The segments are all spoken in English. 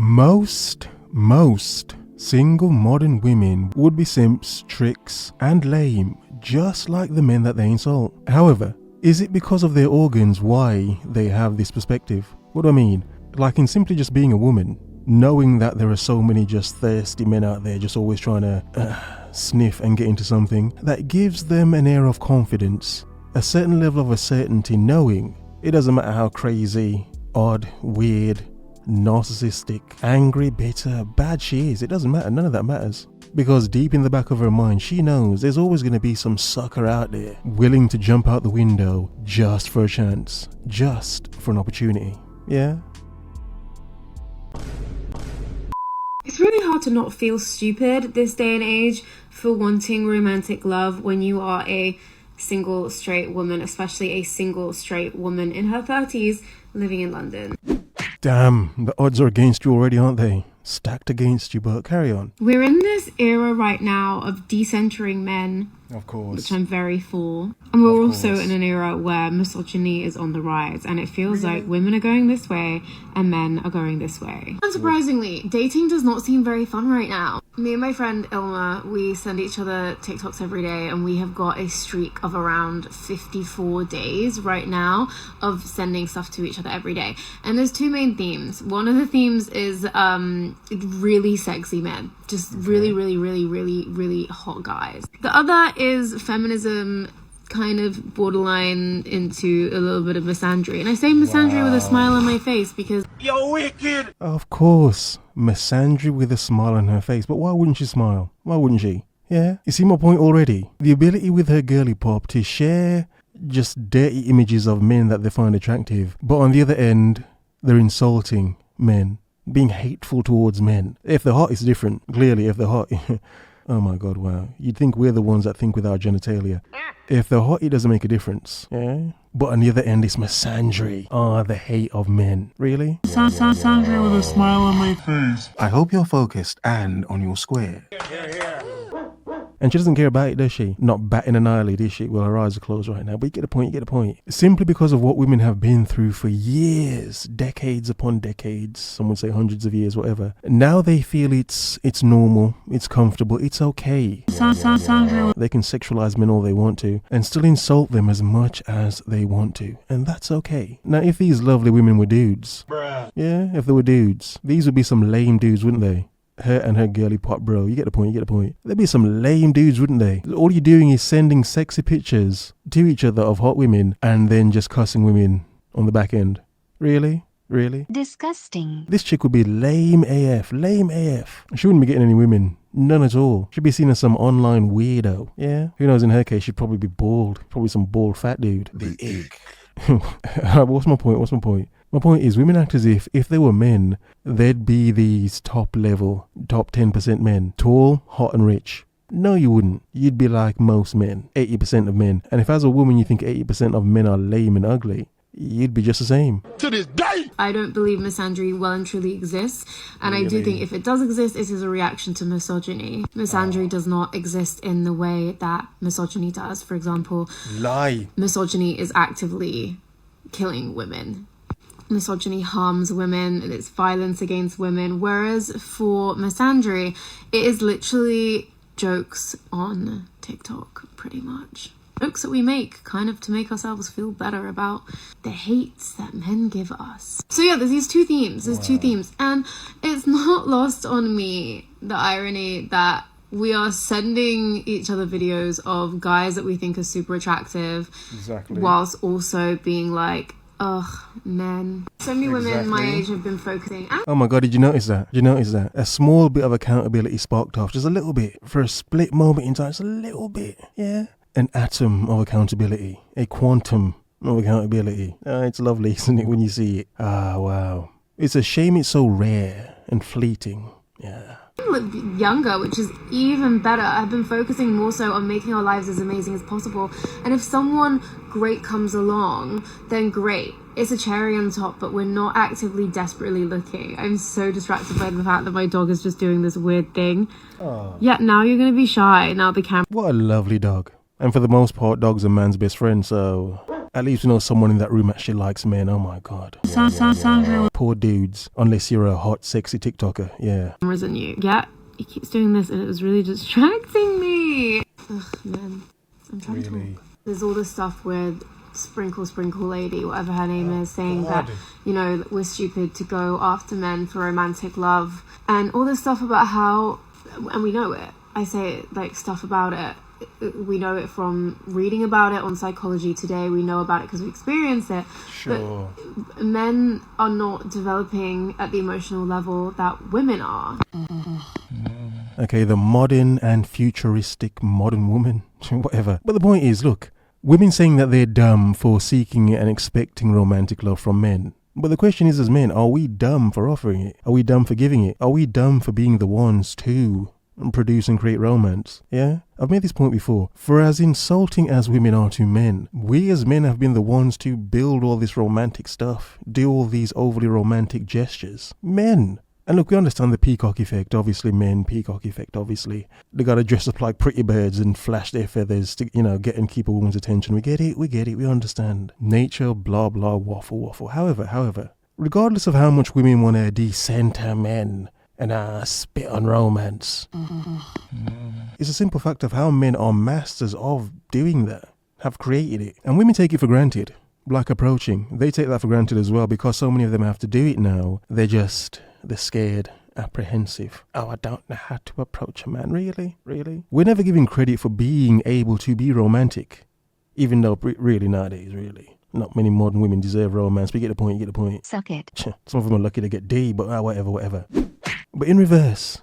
Most single modern women would be simps, tricks, and lame, just like the men that they insult. However, is it because of their organs why they have this perspective? What do I mean? Like in simply just being a woman, knowing that there are so many just thirsty men out there just always trying to sniff and get into something, that gives them an air of confidence, a certain level of a certainty, knowing it doesn't matter how crazy, odd, weird, narcissistic, angry, bitter, bad she is, it doesn't matter, none of that matters. Because deep in the back of her mind, she knows there's always going to be some sucker out there willing to jump out the window just for a chance, just for an opportunity. Yeah? It's really hard to not feel stupid this day and age for wanting romantic love when you are a single straight woman, especially a single straight woman in her 30s living in London. Damn, the odds are against you already, aren't they? Stacked against you, but carry on. We're in this era right now of decentering men. Of course. Which I'm very for. And we're also in an era where misogyny is on the rise, and it feels like women are going this way and men are going this way. Unsurprisingly, dating does not seem very fun right now. Me and my friend Ilma, we send each other TikToks every day, and we have got a streak of around 54 days right now of sending stuff to each other every day. And there's two main themes. One of the themes is really sexy men. Just really hot guys. The other is feminism, kind of borderline into a little bit of misandry. And I say misandry with a smile on my face because you're wicked. Of course, misandry with a smile on her face. But why wouldn't she smile? Why wouldn't she? Yeah? You see my point already? The ability with her girly pop to share just dirty images of men that they find attractive. But on the other end, they're insulting men. Being hateful towards men. If they're hot, it's different. Clearly, if they're hot, oh my god, wow. You'd think we're the ones that think with our genitalia. If they're hot, it doesn't make a difference. Yeah? But on the other end, it's misandry. The hate of men. Really? Misandry with a smile on my face. I hope you're focused and on your square. And she doesn't care about it, does she? Not batting an eyelid, is she? Well, her eyes are closed right now, but you get the point, Simply because of what women have been through for years, decades upon decades, some would say hundreds of years, whatever. Now they feel it's normal, it's comfortable, it's okay. They can sexualize men all they want to, and still insult them as much as they want to. And that's okay. Now, if these lovely women were dudes, yeah, if they were dudes, these would be some lame dudes, wouldn't they? Her and her girly pop bro. You get the point. There'd be some lame dudes, wouldn't they? All you're doing is sending sexy pictures to each other of hot women and then just cussing women on the back end. Really? Disgusting. This chick would be lame AF. She wouldn't be getting any women. None at all. She'd be seen as some online weirdo. Yeah? Who knows, in her case, she'd probably be bald. Probably some bald fat dude. The egg. What's my point? My point is, women act as if they were men, they'd be these top 10% men. Tall, hot and rich. No, you wouldn't. You'd be like most men, 80% of men. And if as a woman you think 80% of men are lame and ugly, you'd be just the same. To this day! I don't believe misandry well and truly exists. And I do think if it does exist, it is a reaction to misogyny. Misandry does not exist in the way that misogyny does. For example, misogyny is actively killing women. Misogyny harms women, it's violence against women, whereas for misandry, it is literally jokes on TikTok, pretty much. Jokes that we make kind of to make ourselves feel better about the hates that men give us. So yeah, there's two themes, and it's not lost on me, the irony that we are sending each other videos of guys that we think are super attractive, whilst also being like, ugh, men. So many women my age have been focusing. Oh my god, did you notice that? A small bit of accountability sparked off, just a little bit, for a split moment in time, just a little bit, yeah? An atom of accountability, a quantum of accountability. It's lovely, isn't it, when you see it? Wow. It's a shame it's so rare and fleeting, yeah. Younger, which is even better. I've been focusing more so on making our lives as amazing as possible, and if someone great comes along, then great, it's a cherry on top, but we're not actively desperately looking. I'm so distracted by the fact that my dog is just doing this weird thing. Yeah, now you're gonna be shy. Now the camera. What a lovely dog. And for the most part, dogs are man's best friend, so At least we know someone in that room actually likes men. Oh my god. Poor dudes. Unless you're a hot, sexy TikToker. Yeah. Cameras on you. Yeah, he keeps doing this and it was really distracting me. Ugh, man. I'm trying to talk. There's all this stuff with Sprinkle Lady, whatever her name is, saying that, you know, we're stupid to go after men for romantic love. And all this stuff about how, and we know it. I say it, like, stuff about it. We know it from reading about it on Psychology Today. We know about it because we experience it. Sure. But men are not developing at the emotional level that women are. Okay, the modern and futuristic modern woman. Whatever. But the point is, look, women saying that they're dumb for seeking and expecting romantic love from men. But the question is, as men, are we dumb for offering it? Are we dumb for giving it? Are we dumb for being the ones to produce and create romance? Yeah? I've made this point before. For as insulting as women are to men, we as men have been the ones to build all this romantic stuff, do all these overly romantic gestures. Men. And look, we understand the peacock effect, obviously, men, peacock effect, obviously. They gotta dress up like pretty birds and flash their feathers to, you know, get and keep a woman's attention. We get it, we understand. Nature, blah, blah, waffle. However, regardless of how much women want to decenter men and spit on romance, it's a simple fact of how men are masters of doing that, have created it. And women take it for granted. Like approaching, they take that for granted as well because so many of them have to do it now. They're scared, apprehensive. Oh, I don't know how to approach a man. Really? We're never given credit for being able to be romantic. Even though really nowadays, really, not many modern women deserve romance. But you get the point. Suck it. Some of them are lucky to get D, but whatever. But in reverse,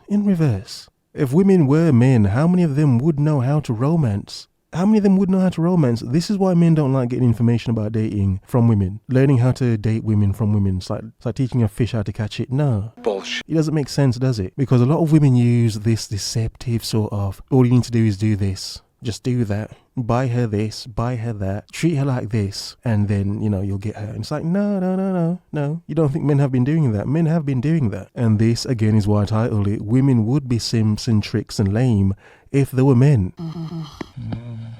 if women were men, how many of them would know how to romance? This is why men don't like getting information about dating from women. Learning how to date women from women. It's like teaching a fish how to catch it. No. Bullshit. It doesn't make sense, does it? Because a lot of women use this deceptive sort of, all you need to do is do this. Just do that. Buy her this, buy her that. Treat her like this. And then, you know, you'll get her. And it's like, no. You don't think men have been doing that? Men have been doing that. And this, again, is why I titled it, Women Would Be Simps and Tricks and Lame if they were men.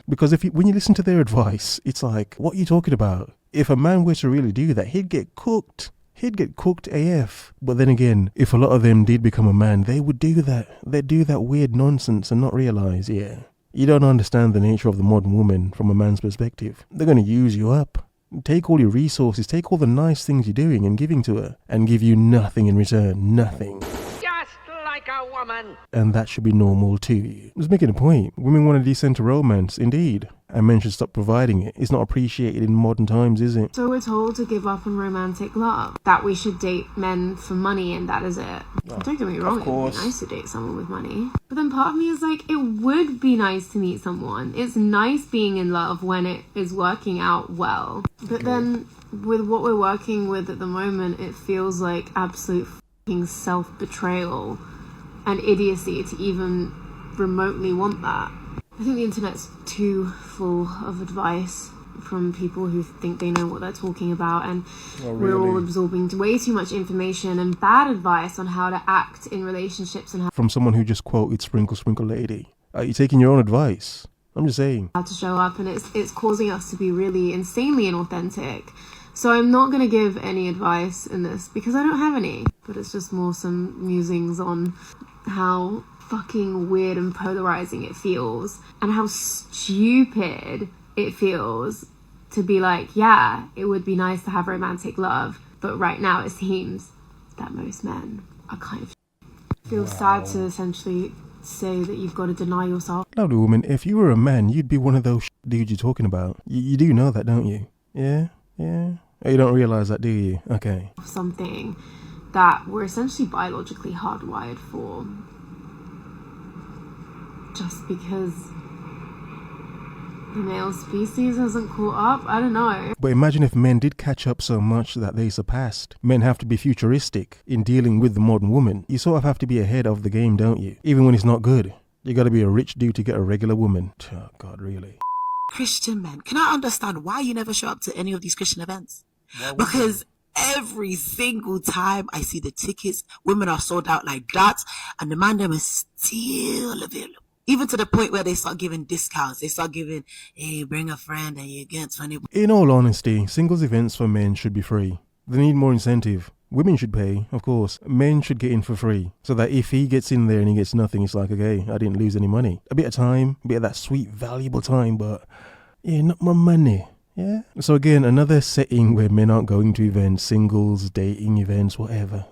Because when you listen to their advice, it's like, what are you talking about? If a man were to really do that, he'd get cooked. AF. But then again, if a lot of them did become a man, they would do that. They'd do that weird nonsense and not realize, you don't understand the nature of the modern woman from a man's perspective. They're going to use you up. Take all your resources, take all the nice things you're doing and giving to her, and give you nothing in return. Nothing. Like a woman. And that should be normal too. I was making a point. Women want to descend to romance, indeed. And men should stop providing it. It's not appreciated in modern times, is it? So we're told to give up on romantic love. That we should date men for money and that is it. Don't get me wrong, it would be nice to date someone with money. But then part of me is like, it would be nice to meet someone. It's nice being in love when it is working out well. But then with what we're working with at the moment, it feels like absolute self-betrayal and idiocy to even remotely want that. I think the internet's too full of advice from people who think they know what they're talking about, and we're all absorbing way too much information and bad advice on how to act in relationships and how from someone who just quoted Sprinkle Lady. Are you taking your own advice? I'm just saying. How to show up, and it's causing us to be really insanely inauthentic. So I'm not going to give any advice in this because I don't have any, but it's just more some musings on how fucking weird and polarizing it feels and how stupid it feels to be like, yeah, it would be nice to have romantic love, but right now it seems that most men are kind of feels sad to essentially say that you've got to deny yourself. Lovely woman, if you were a man, you'd be one of those dudes you're talking about. You do know that, don't you? Yeah. Oh, you don't realize that, do you? Okay. Something that we're essentially biologically hardwired for. Just because the male species hasn't caught up? I don't know. But imagine if men did catch up so much that they surpassed. Men have to be futuristic in dealing with the modern woman. You sort of have to be ahead of the game, don't you? Even when it's not good. You gotta be a rich dude to get a regular woman. Oh, God, really? Christian men, can I understand why you never show up to any of these Christian events? Because every single time I see the tickets, women are sold out like that, and the man them is still available. Even to the point where they start giving discounts. They start giving, hey, bring a friend and you get 20. In all honesty, singles events for men should be free. They need more incentive. Women should pay, of course. Men should get in for free. So that if he gets in there and he gets nothing, it's like, okay, I didn't lose any money. A bit of time, a bit of that sweet, valuable time, but yeah, not my money. Yeah. So again, another setting where men aren't going to events, singles, dating events, whatever.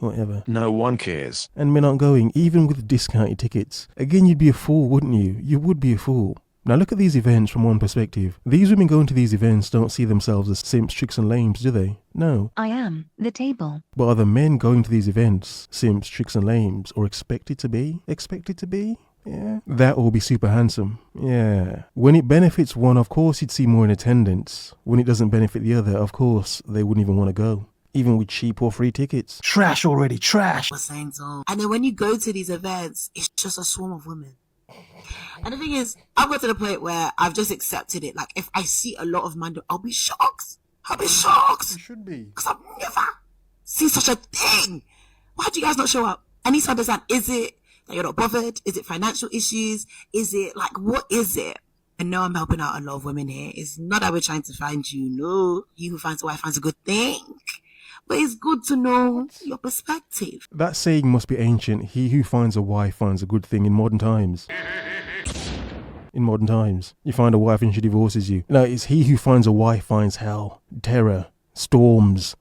No one cares. And men aren't going, even with discounted tickets. Again, you'd be a fool, wouldn't you? You would be a fool. Now look at these events from one perspective. These women going to these events don't see themselves as simps, tricks and lames, do they? No. I am the table. But are the men going to these events simps, tricks and lames, or expected to be? Expected to be? Yeah. That will be super handsome. Yeah. When it benefits one, of course you'd see more in attendance. When it doesn't benefit the other, of course they wouldn't even want to go. Even with cheap or free tickets. Trash already, trash. And then when you go to these events, it's just a swarm of women. And the thing is, I've got to the point where I've just accepted it. Like, if I see a lot of men, I'll be shocked. You should be. Because I've never seen such a thing. Why do you guys not show up? I need to understand, is it that you're not bothered? Is it financial issues? Is it, like, what is it? And no, I'm helping out a lot of women here. It's not that we're trying to find you. No, he who finds a wife finds a good thing. But it's good to know your perspective. That saying must be ancient. He who finds a wife finds a good thing in modern times. In modern times, you find a wife and she divorces you. No, it's he who finds a wife finds hell, terror, storms,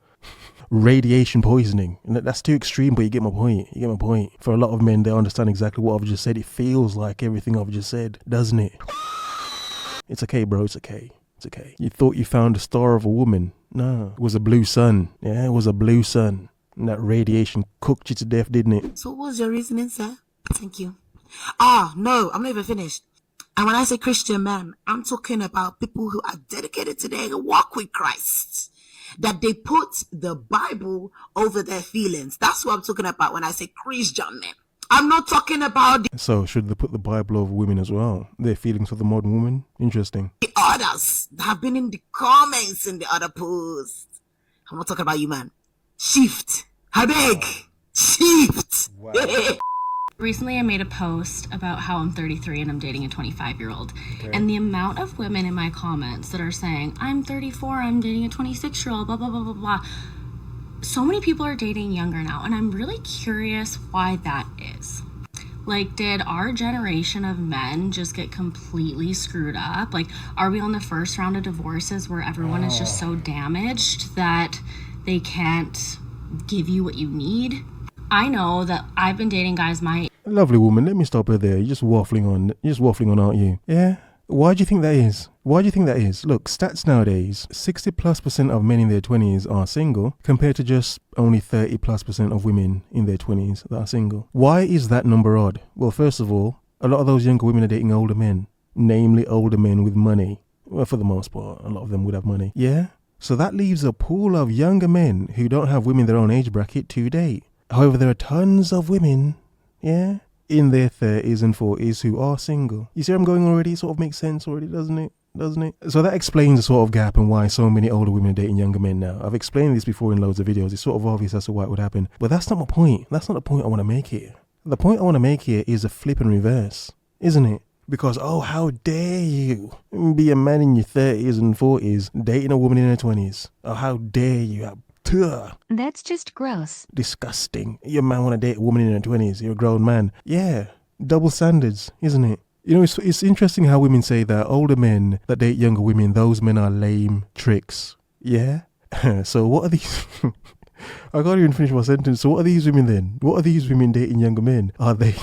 radiation poisoning. And that's too extreme, but you get my point. For a lot of men, they understand exactly what I've just said. It feels like everything I've just said, doesn't it? It's okay, bro. It's okay. You thought you found a star of a woman. No, it was a blue sun. Yeah, it was a blue sun. And that radiation cooked you to death, didn't it? So what was your reasoning, sir? Thank you. No, I'm not even finished. And when I say Christian man, I'm talking about people who are dedicated to their walk with Christ. That they put the Bible over their feelings. That's what I'm talking about when I say Christian men. I'm not talking about So should they put the Bible over women as well? Their feelings for the modern woman? Interesting. the others that have been in the comments in the other posts. I'm not talking about you, man. Shift. I beg. Shift. Wow. Recently, I made a post about how I'm 33 and I'm dating a 25-year-old. Okay. And the amount of women in my comments that are saying, I'm 34, I'm dating a 26-year-old, blah, blah, blah, blah, blah. So many people are dating younger now, and I'm really curious why that is. Like, did our generation of men just get completely screwed up? Like, are we on the first round of divorces where everyone is just so damaged that they can't give you what you need? I know that I've been dating guys my... Lovely woman, let me stop her there. You're just waffling on, aren't you? Yeah? Why do you think that is? Look, stats nowadays, 60+% of men in their 20s are single, compared to just only 30+% of women in their 20s that are single. Why is that number odd? Well, first of all, a lot of those younger women are dating older men, namely older men with money. Well, for the most part, a lot of them would have money. Yeah? So that leaves a pool of younger men who don't have women their own age bracket to date. However, there are tons of women, yeah, in their 30s and 40s who are single. You see where I'm going already? It sort of makes sense already, doesn't it? So that explains the sort of gap and why so many older women are dating younger men now. I've explained this before in loads of videos. It's sort of obvious as to why it would happen. But that's not my point. That's not the point I want to make here. The point I want to make here is a flip and reverse, isn't it? Because, oh, how dare you be a man in your 30s and 40s dating a woman in her 20s? Oh, how dare you? That's just gross. Disgusting. Your man want to date a woman in her 20s. You're a grown man. Yeah. Double standards, isn't it? You know, it's interesting how women say that older men that date younger women, those men are lame tricks. Yeah? So what are these... I can't even finish my sentence. So what are these women then? What are these women dating younger men? Are they...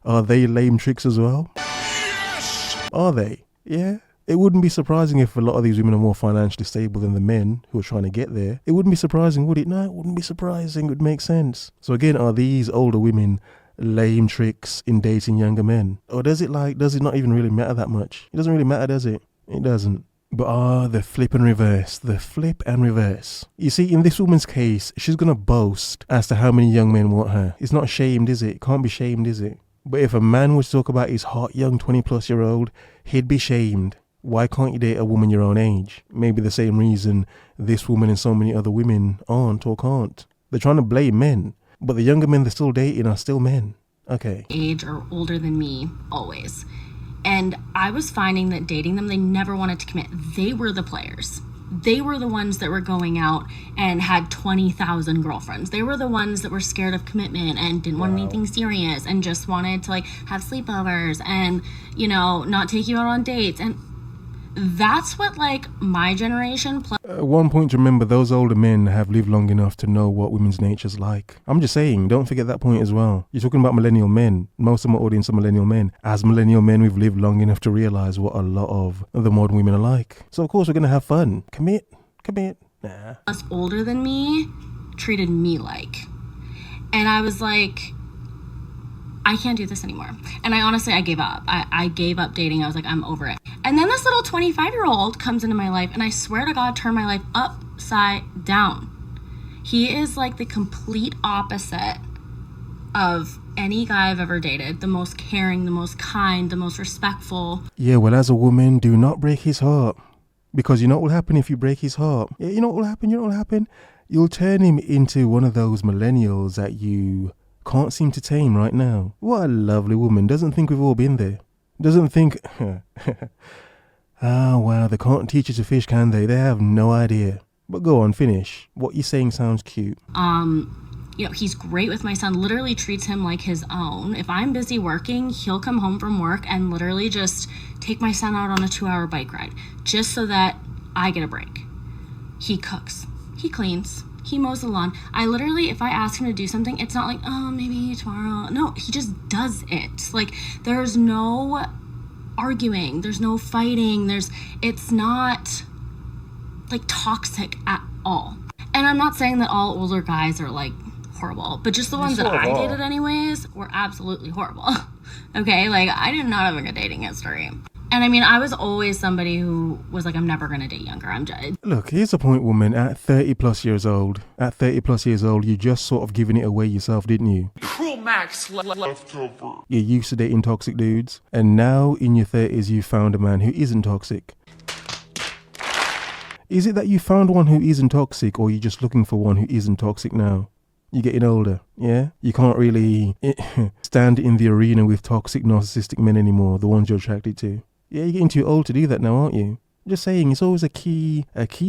are they lame tricks as well? Yes! Are they? Yeah? It wouldn't be surprising if a lot of these women are more financially stable than the men who are trying to get there. It wouldn't be surprising, would it? No, it wouldn't be surprising. It would make sense. So again, are these older women lame tricks in dating younger men? Or does it not even really matter that much? It doesn't really matter, does it? It doesn't. But the flip and reverse. You see, in this woman's case, she's going to boast as to how many young men want her. It's not shamed, is it? It can't be shamed, is it? But if a man was to talk about his hot young 20+-year-old, he'd be shamed. Why can't you date a woman your own age? Maybe the same reason this woman and so many other women aren't or can't. They're trying to blame men, but the younger men they're still dating are still men. Okay. Age or older than me, always. And I was finding that dating them, they never wanted to commit. They were the players. They were the ones that were going out and had 20,000 girlfriends. They were the ones that were scared of commitment and didn't want anything serious and just wanted to like have sleepovers and, you know, not take you out on dates. And that's what like my generation plus. One point to remember, those older men have lived long enough to know what women's nature's like. I'm just saying, don't forget that point as well. You're talking about millennial men. Most of my audience are millennial men. As millennial men, we've lived long enough to realize what a lot of the modern women are like. So of course we're going to have fun. Commit. Nah. Us older than me treated me like. And I was like, I can't do this anymore. And I gave up. I gave up dating. I was like, I'm over it. And then this little 25-year-old comes into my life and I swear to God, turned my life upside down. He is like the complete opposite of any guy I've ever dated. The most caring, the most kind, the most respectful. Yeah, well, as a woman, do not break his heart. Because you know what will happen if you break his heart? Yeah, you know what will happen? You'll turn him into one of those millennials that you can't seem to tame right now. What a lovely woman. Doesn't think we've all been there. Doesn't think... Ah, wow, they can't teach you to fish, can they? They have no idea. But go on, finish. What you're saying sounds cute. You know, he's great with my son, literally treats him like his own. If I'm busy working, he'll come home from work and literally just take my son out on a 2-hour bike ride just so that I get a break. He cooks, he cleans, he mows the lawn. I literally, if I ask him to do something, it's not like, oh, maybe tomorrow. No, he just does it. Like, there's no arguing, there's no fighting, it's not like toxic at all. And I'm not saying that all older guys are like horrible, but just the ones that I dated anyways were absolutely horrible. Okay, like I did not have a good dating history. And I mean, I was always somebody who was like, I'm never gonna date younger. I'm just... Look, here's the point, woman. At 30 plus years old, you just sort of giving it away yourself, didn't you? Cruel Max leftover. You're used to dating toxic dudes, and now in your 30s you found a man who isn't toxic. Is it that you found one who isn't toxic, or you're just looking for one who isn't toxic now? You're getting older, yeah? You can't really stand in the arena with toxic, narcissistic men anymore, the ones you're attracted to. Yeah, you're getting too old to do that now, aren't you? Just saying, it's always a key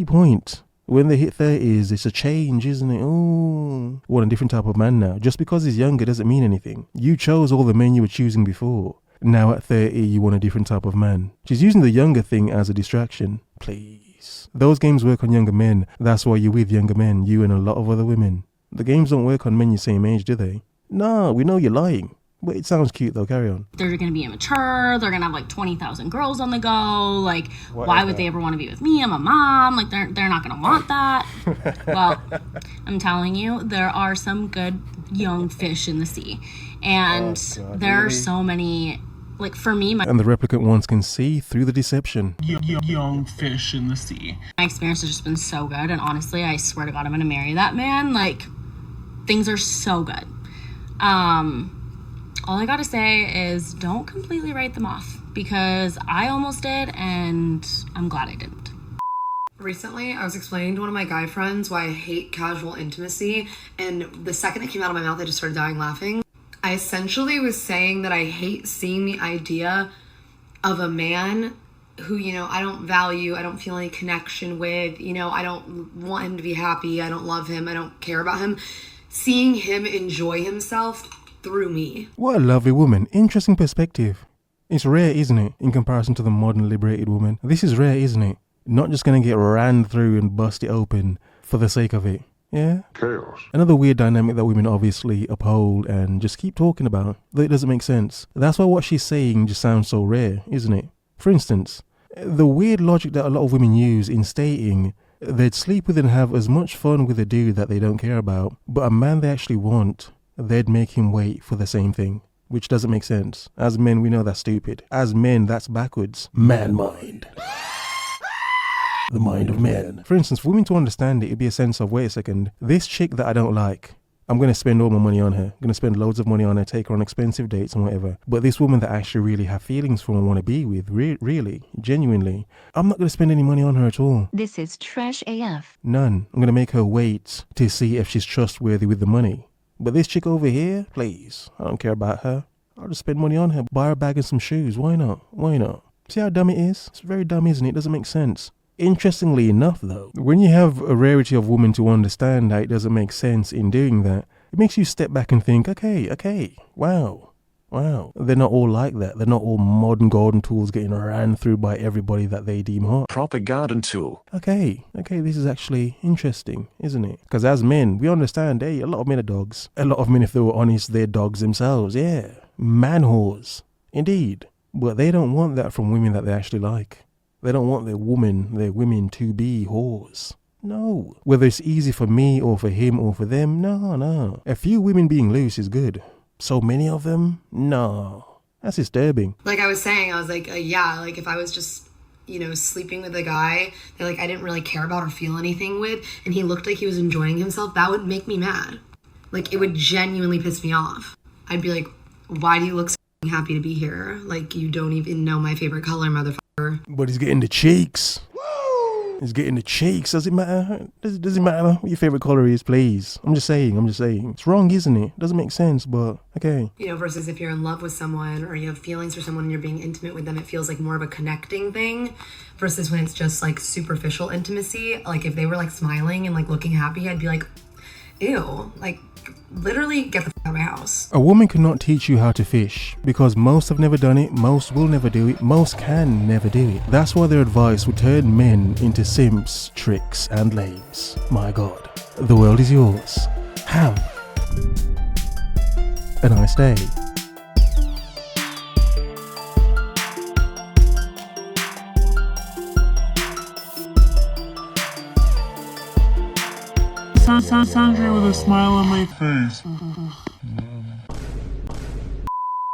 point. When they hit 30s, it's a change, isn't it? Oh, what a different type of man now. Just because he's younger doesn't mean anything. You chose all the men you were choosing before. Now at 30, you want a different type of man. She's using the younger thing as a distraction. Please. Those games work on younger men. That's why you're with younger men, you and a lot of other women. The games don't work on men your same age, do they? No, we know you're lying. But it sounds cute though, carry on. They're going to be immature, they're going to have like 20,000 girls on the go, like why would they ever want to be with me? I'm a mom, like they're not going to want that. Well, I'm telling you, there are some good young fish in the sea. And there are so many, like for me, and the replicant ones can see through the deception. Young fish in the sea. My experience has just been so good, and honestly, I swear to God, I'm going to marry that man. Like, things are so good. All I gotta say is don't completely write them off, because I almost did, and I'm glad I didn't. Recently, I was explaining to one of my guy friends why I hate casual intimacy, and the second it came out of my mouth, I just started dying laughing. I essentially was saying that I hate seeing the idea of a man who, you know, I don't value, I don't feel any connection with, you know, I don't want him to be happy, I don't love him, I don't care about him, seeing him enjoy himself through me. What a lovely woman. Interesting perspective. It's rare, isn't it, in comparison to the modern liberated woman? This is rare, isn't it? Not just gonna get ran through and bust it open for the sake of it. Yeah? Chaos. Another weird dynamic that women obviously uphold and just keep talking about, though it doesn't make sense. That's why what she's saying just sounds so rare, isn't it? For instance, the weird logic that a lot of women use in stating they'd sleep with and have as much fun with a dude that they don't care about, but a man they actually want, they'd make him wait for the same thing, which doesn't make sense. As men, we know that's stupid. As men, that's backwards. Man mind. The mind of men. For instance, for women to understand it, it'd be a sense of, wait a second, this chick that I don't like, I'm going to spend all my money on her. I'm going to spend loads of money on her, take her on expensive dates and whatever. But this woman that I actually really have feelings for and want to be with, really, genuinely, I'm not going to spend any money on her at all. This is trash AF. None. I'm going to make her wait to see if she's trustworthy with the money. But this chick over here, please, I don't care about her. I'll just spend money on her, buy her a bag and some shoes. Why not? Why not? See how dumb it is? It's very dumb, isn't it? It doesn't make sense. Interestingly enough, though, when you have a rarity of women to understand that it doesn't make sense in doing that, it makes you step back and think, okay, wow. They're not all like that. They're not all modern golden tools getting ran through by everybody that they deem hot. Proper garden tool. Okay, this is actually interesting, isn't it? Because as men, we understand, hey, a lot of men are dogs. A lot of men, if they were honest, they're dogs themselves, yeah. Man whores, indeed. But they don't want that from women that they actually like. They don't want their women to be whores. No. Whether it's easy for me or for him or for them, no. A few women being loose is good. So many of them? No. That's disturbing. Like I was saying, I was like, yeah, like if I was just, sleeping with a guy that like I didn't really care about or feel anything with, and he looked like he was enjoying himself, that would make me mad. Like it would genuinely piss me off. I'd be like, why do you look so happy to be here? Like you don't even know my favorite color, motherfucker. But he's getting the cheeks. He's getting the cheeks. Does it matter? Does it matter what your favorite color is, please? I'm just saying. It's wrong, isn't it? Doesn't make sense, but okay. Versus if you're in love with someone or you have feelings for someone and you're being intimate with them, it feels like more of a connecting thing versus when it's just like superficial intimacy. Like if they were like smiling and like looking happy, I'd be like, ew, like literally get the f*** out of my house. A woman cannot teach you how to fish because most have never done it, most will never do it, most can never do it. That's why their advice would turn men into simps, tricks and lames. My God, the world is yours. Have a nice day. Misandry with a smile on my face.